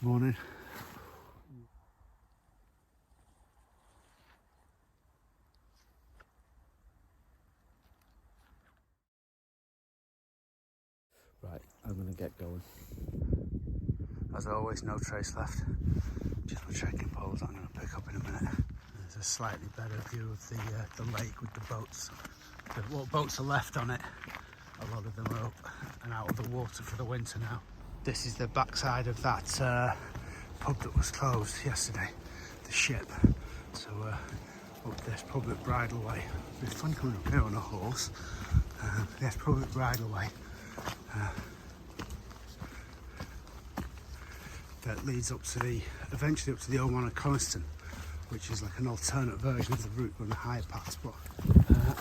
Morning. Right, I'm going to get going. As always, no trace left. Just my trekking poles I'm going to pick up in a minute. There's a slightly better view of the lake with the boats. What boats are left on it, a lot of them are up and out of the water for the winter now. This is the backside of that pub that was closed yesterday, the Ship. So up this public bridleway. It'd be fun coming up here on a horse. Yes, public bridleway. That leads up to eventually up to the old one of Coniston, which is like an alternate version of the route on the higher pass. But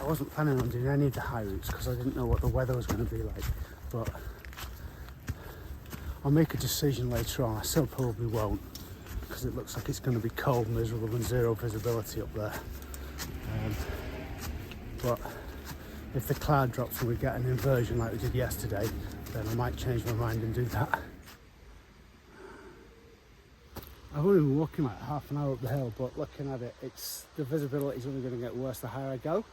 I wasn't planning on doing any of the high routes because I didn't know what the weather was going to be like. But I'll make a decision later on. I still probably won't because it looks like it's going to be cold, miserable and zero visibility up there. But if the cloud drops and we get an inversion like we did yesterday, then I might change my mind and do that. I've only been walking like half an hour up the hill, but looking at it, the visibility is only going to get worse the higher I go.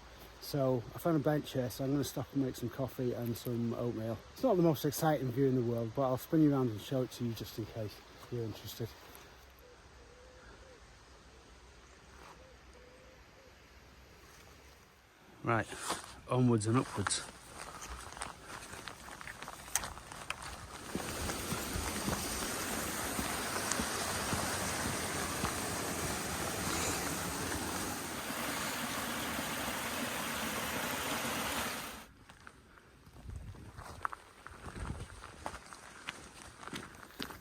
So I found a bench here, so I'm going to stop and make some coffee and some oatmeal. It's not the most exciting view in the world, but I'll spin you around and show it to you just in case you're interested. Right, onwards and upwards.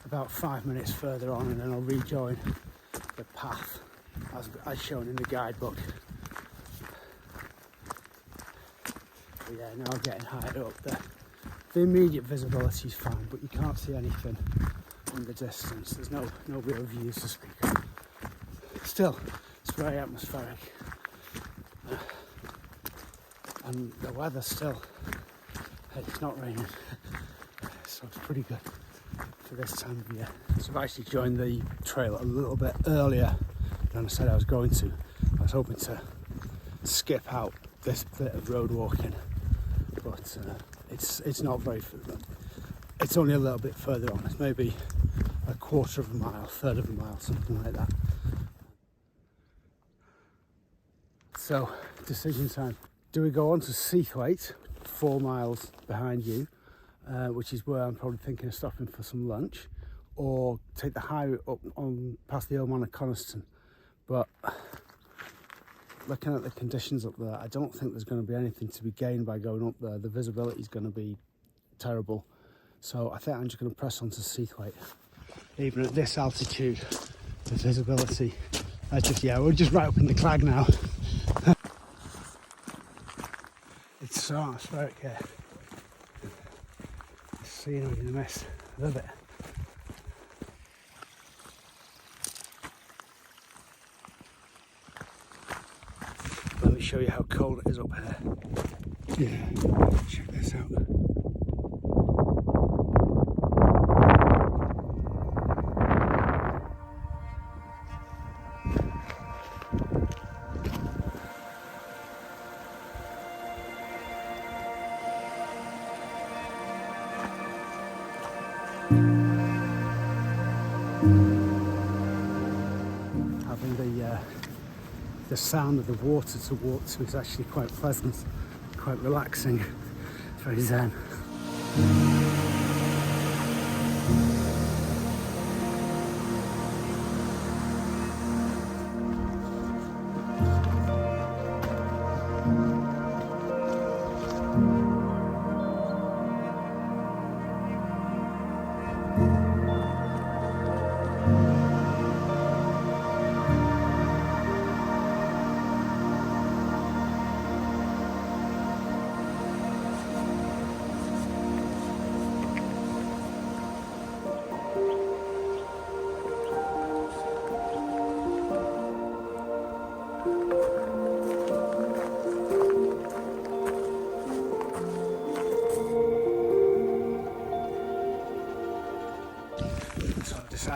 About 5 minutes further on and then I'll rejoin the path as shown in the guidebook. But yeah, now I'm getting higher up there. The immediate visibility is fine, but you can't see anything in the distance. There's no real views to speak of. Still, it's very atmospheric. And the weather still, it's not raining, so it's pretty good for this time of year. So I've actually joined the trail a little bit earlier than I said I was going to. I was hoping to skip out this bit of road walking, but it's not very, it's only a little bit further on. It's maybe a quarter of a mile, third of a mile, something like that. So, decision time. Do we go on to Seathwaite, 4 miles behind you, which is where I'm probably thinking of stopping for some lunch, or take the highway up on past the old man of Coniston? But looking at the conditions up there, I don't think there's going to be anything to be gained by going up there. The visibility is going to be terrible, so I think I'm just going to press on to Seathwaite. Even at this altitude, the visibility, we're just right up in the clag now. It's so atmospheric here. Scenery in the mist, I love it. Let me show you how cold it is up here. Yeah, check this out. Having the sound of the water to walk to is actually quite pleasant, quite relaxing. It's very zen.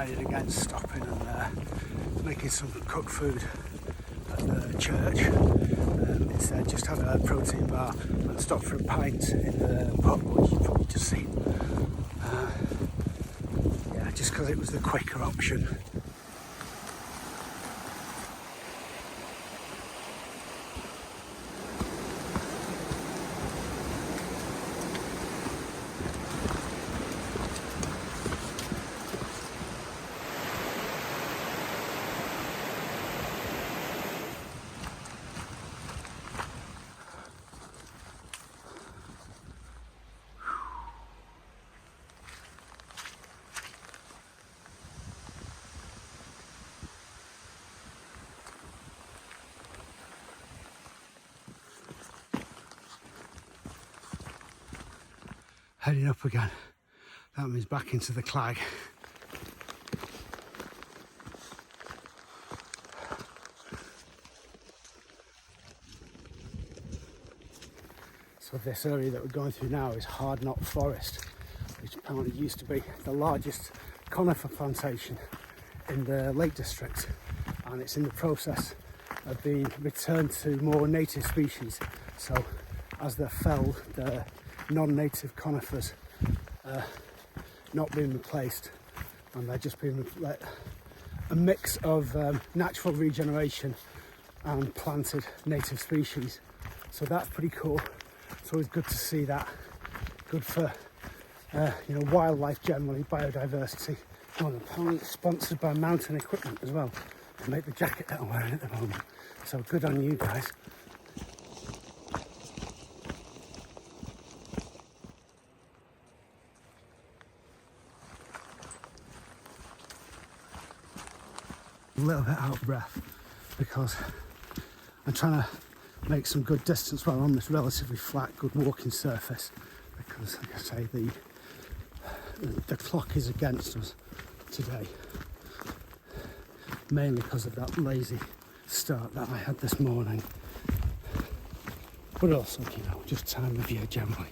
decided against stopping and making some cooked food at the church. Instead, just had a protein bar and stopped for a pint in the pub, which you've probably just seen. Yeah, just because it was the quicker option. Heading up again. That means back into the clag. So this area that we're going through now is Hardknott Forest, which apparently used to be the largest conifer plantation in the Lake District, and it's in the process of being returned to more native species. So as they're felled, the non-native conifers not being replaced, and they're just being like a mix of natural regeneration and planted native species. So that's pretty cool. It's always good to see that. Good for wildlife generally, biodiversity. Oh, and apparently it's sponsored by Mountain Equipment as well to make the jacket that I'm wearing at the moment. So good on you guys. A little bit out of breath because I'm trying to make some good distance while on this relatively flat, good walking surface, because like I say, the clock is against us today, mainly because of that lazy start that I had this morning, but also, just time of year generally.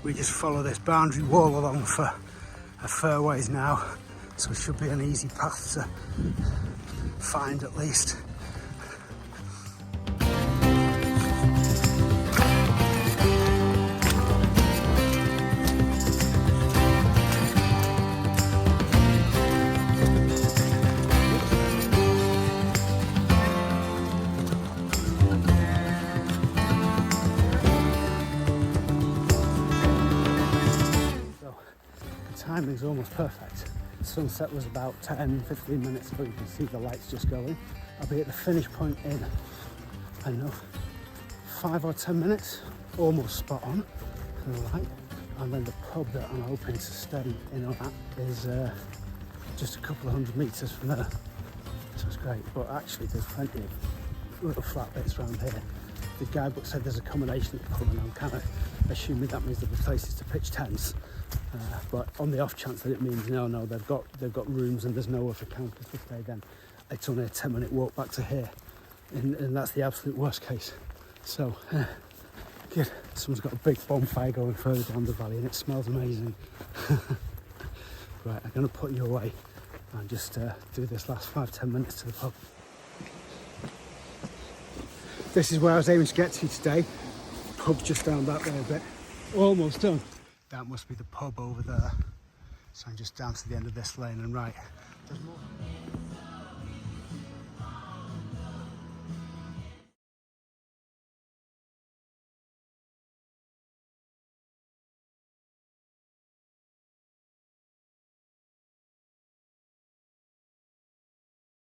We just follow this boundary wall along for a fair ways now, so it should be an easy path to find at least. Timing's almost perfect. Sunset was about 10-15 minutes ago. You can see the lights just going. I'll be at the finish point in, I don't know, 5 or 10 minutes, almost spot on for the light. And then the pub that I'm hoping to stay in on at is just a couple of 100 metres from there. So it's great, but actually there's plenty of little flat bits around here. The guidebook said there's accommodation at the pub, and I'm kind of assuming that means there'll be places to pitch tents. But on the off chance that it means no, they've got rooms and there's nowhere for campers to stay, then it's only a 10-minute walk back to here, and that's the absolute worst case. So good. Someone's got a big bonfire going further down the valley, and it smells amazing. Right, I'm going to put you away and just do this last 5-10 minutes to the pub. This is where I was aiming to get to today. Pub's just down that way a bit. Almost done. That must be the pub over there. So I'm just down to the end of this lane and right. There's more.